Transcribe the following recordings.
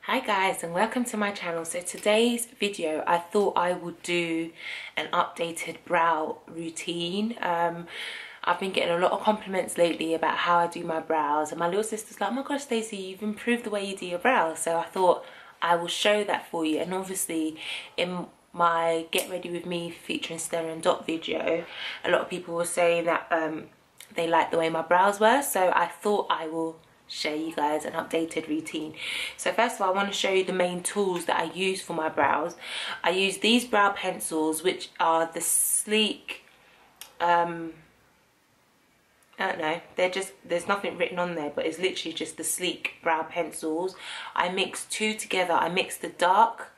Hi guys, and welcome to my channel. So today's video, I thought I would do an updated brow routine. I've been getting a lot of compliments lately about how I do my brows, and my little sister's like, oh my gosh Stacey, you've improved the way you do your brows. So I thought I will show that for you. And obviously in my Get Ready With Me featuring Stella and Dot video, a lot of people were saying that they liked the way my brows were, so I thought I will share you guys an updated routine. So first of all, I want to show you the main tools that I use for my brows. I use these brow pencils, which are the sleek, I don't know, they're just, there's nothing written on there, but it's literally just the sleek brow pencils. I mix two together. I mix the dark,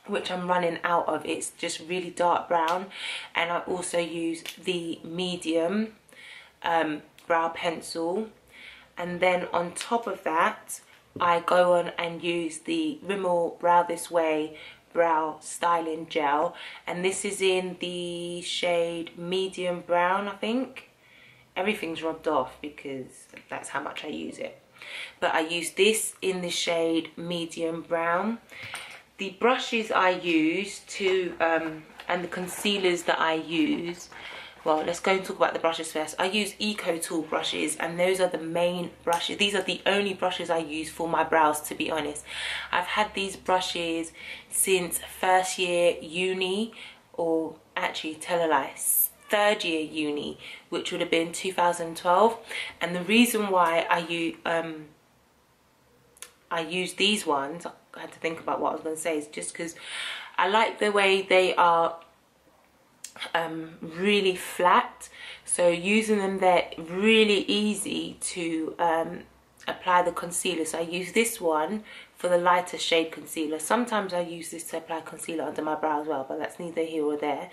which I'm running out of, it's just really dark brown, and I also use the medium brow pencil. And then on top of that, I go on and use the Rimmel Brow This Way Brow Styling Gel. And this is in the shade medium brown, I think. Everything's rubbed off because that's how much I use it. But I use this in the shade medium brown. The brushes I use to, and the concealers that I use, well, let's go and talk about the brushes first. I use Eco Tool brushes, and those are the main brushes. These are the only brushes I use for my brows, to be honest. I've had these brushes since first year uni, or actually tell a lie, third year uni, which would have been 2012. And the reason why I use these ones, I had to think about what I was going to say, is just because I like the way they are really flat, so using them, they're really easy to apply the concealer. So I use this one for the lighter shade concealer. Sometimes I use this to apply concealer under my brow as well, but that's neither here or there.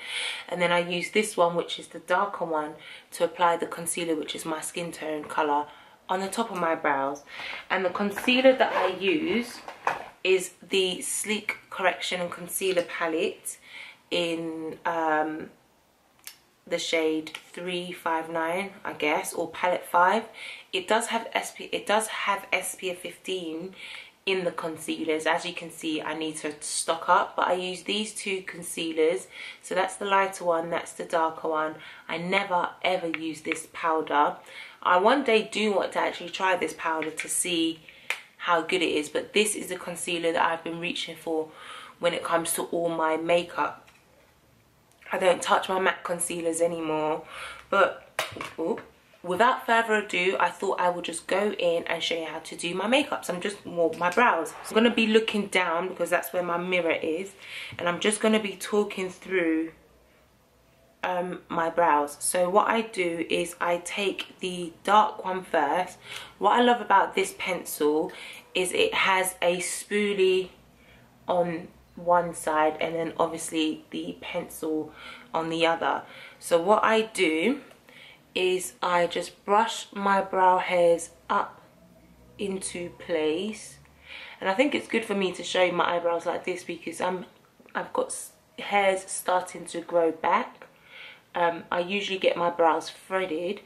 And then I use this one, which is the darker one, to apply the concealer, which is my skin tone colour, on the top of my brows. And the concealer that I use is the Sleek Correction and Concealer palette in the shade 359, I guess, or palette 5. It does have SPF 15 in the concealers. As you can see, I need to stock up, but I use these two concealers. So that's the lighter one, that's the darker one. I never ever use this powder. I one day do want to actually try this powder to see how good it is, but this is a concealer that I've been reaching for when it comes to all my makeup. I don't touch my MAC concealers anymore, but without further ado, I thought I would just go in and show you how to do my makeup. So I'm just, well, my brows. I'm going to be looking down because that's where my mirror is, and I'm just going to be talking through my brows. So what I do is I take the dark one first. What I love about this pencil is it has a spoolie on one side and then obviously the pencil on the other. So what I do is I just brush my brow hairs up into place, and I think it's good for me to show you my eyebrows like this because I've got hairs starting to grow back. I usually get my brows threaded.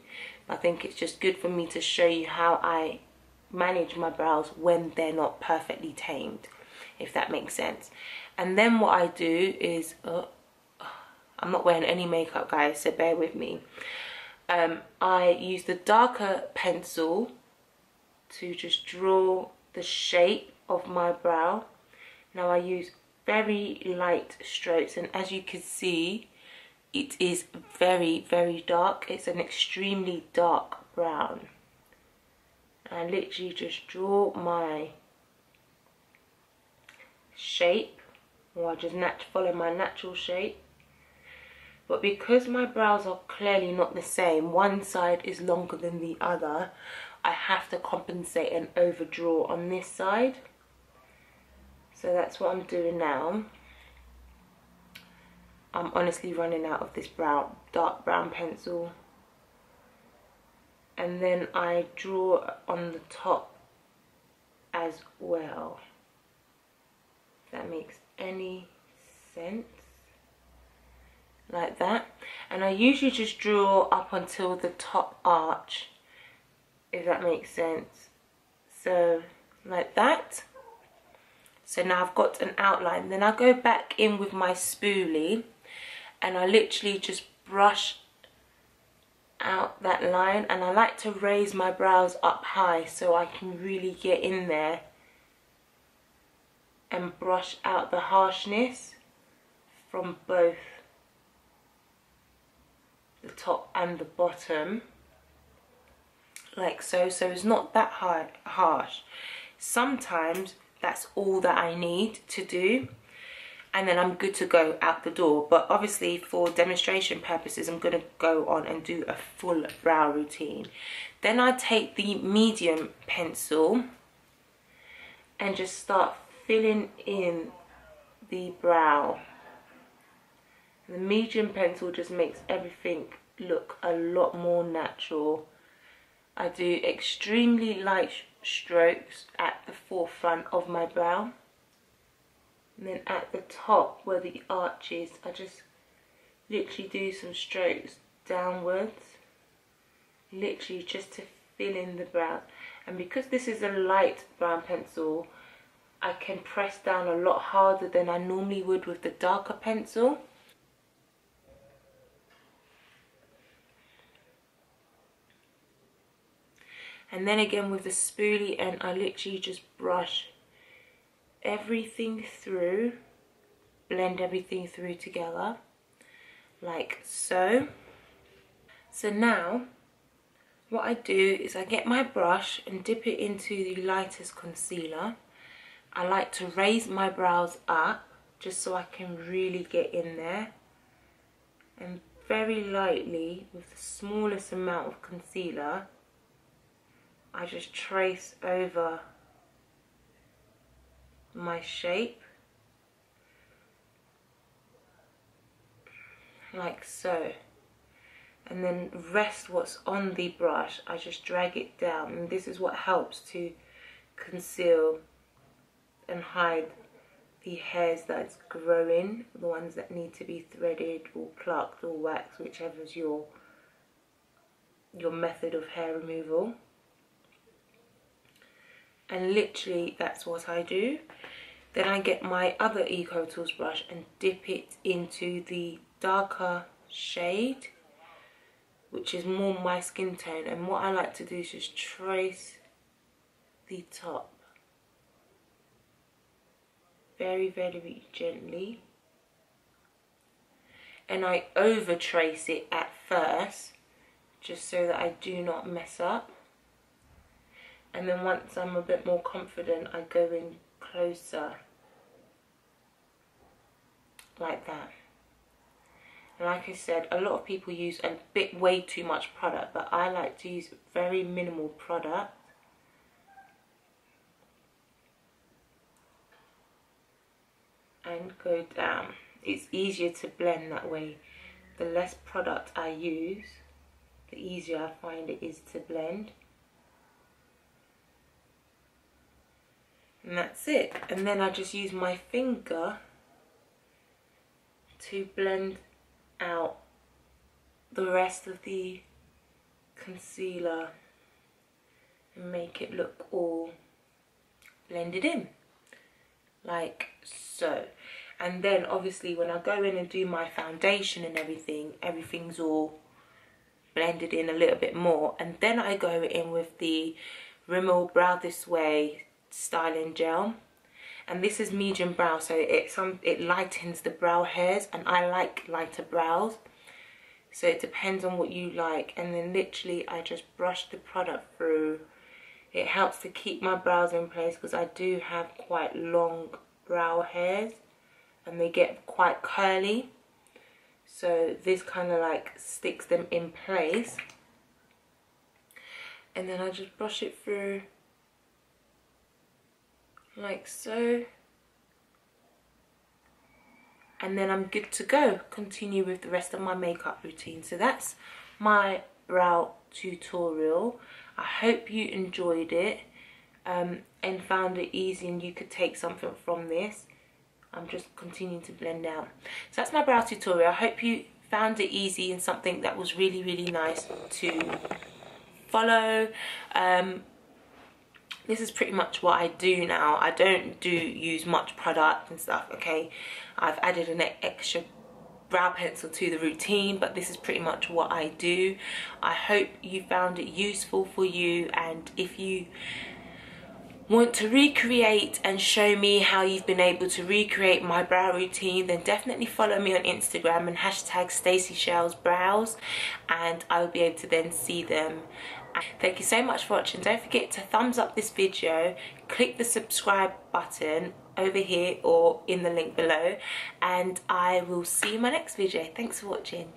I think it's just good for me to show you how I manage my brows when they're not perfectly tamed, if that makes sense. And then what I do is, I'm not wearing any makeup guys, so bear with me. I use the darker pencil to just draw the shape of my brow. Now I use very light strokes, and as you can see, it is very, very dark. It's an extremely dark brown. I literally just draw my shape, or I just follow my natural shape. But because my brows are clearly not the same, one side is longer than the other, I have to compensate and overdraw on this side. So that's what I'm doing now. I'm honestly running out of this dark brown pencil. And then I draw on the top as well. If that makes any sense. Like that. And I usually just draw up until the top arch, if that makes sense. So like that. So now I've got an outline. Then I go back in with my spoolie and I literally just brush out that line, and I like to raise my brows up high so I can really get in there and brush out the harshness from both the top and the bottom, like so. So it's not that harsh. Sometimes that's all that I need to do, and then I'm good to go out the door. But obviously for demonstration purposes, I'm going to go on and do a full brow routine. Then I take the medium pencil and just start filling in the brow. The medium pencil just makes everything look a lot more natural. I do extremely light strokes at the forefront of my brow. And then at the top where the arch is, I just literally do some strokes downwards. Literally just to fill in the brow. And because this is a light brown pencil, I can press down a lot harder than I normally would with the darker pencil. And then again with the spoolie end, I literally just brush everything through, blend everything through together, like so. So now, what I do is I get my brush and dip it into the lightest concealer. I like to raise my brows up, just so I can really get in there. And very lightly, with the smallest amount of concealer, I just trace over my shape, like so. And then rest what's on the brush, I just drag it down, and this is what helps to conceal and hide the hairs that's growing, the ones that need to be threaded or plucked or waxed, whichever's your method of hair removal. And literally that's what I do. Then I get my other Eco Tools brush and dip it into the darker shade, which is more my skin tone. And what I like to do is just trace the top very, very gently. And I over trace it at first, just so that I do not mess up. And then once I'm a bit more confident, I go in closer, like that. And like I said, a lot of people use way too much product, but I like to use very minimal product. And go down. It's easier to blend that way. The less product I use, the easier I find it is to blend. And that's it. And then I just use my finger to blend out the rest of the concealer and make it look all blended in, like so. And then obviously when I go in and do my foundation and everything's all blended in a little bit more. And then I go in with the Rimmel Brow This Way styling gel, and this is medium brow, so it lightens the brow hairs, and I like lighter brows, so it depends on what you like. And then literally I just brush the product through. It helps to keep my brows in place because I do have quite long brow hairs and they get quite curly, so this kind of like sticks them in place. And then I just brush it through like so, and then I'm good to go. Continue with the rest of my makeup routine. So that's my brow tutorial. I hope you enjoyed it and found it easy and you could take something from this. I'm just continuing to blend out. So that's my brow tutorial. I hope you found it easy and something that was really, really nice to follow. this is pretty much what I do now. I don't use much product and stuff, okay? I've added an extra brow pencil to the routine, but this is pretty much what I do. I hope you found it useful for you, and if you want to recreate and show me how you've been able to recreate my brow routine, then definitely follow me on Instagram and hashtag Staceychellz brows, and I will be able to then see them. Thank you so much for watching. Don't forget to thumbs up this video, click the subscribe button over here or in the link below, and I will see you in my next video. Thanks for watching.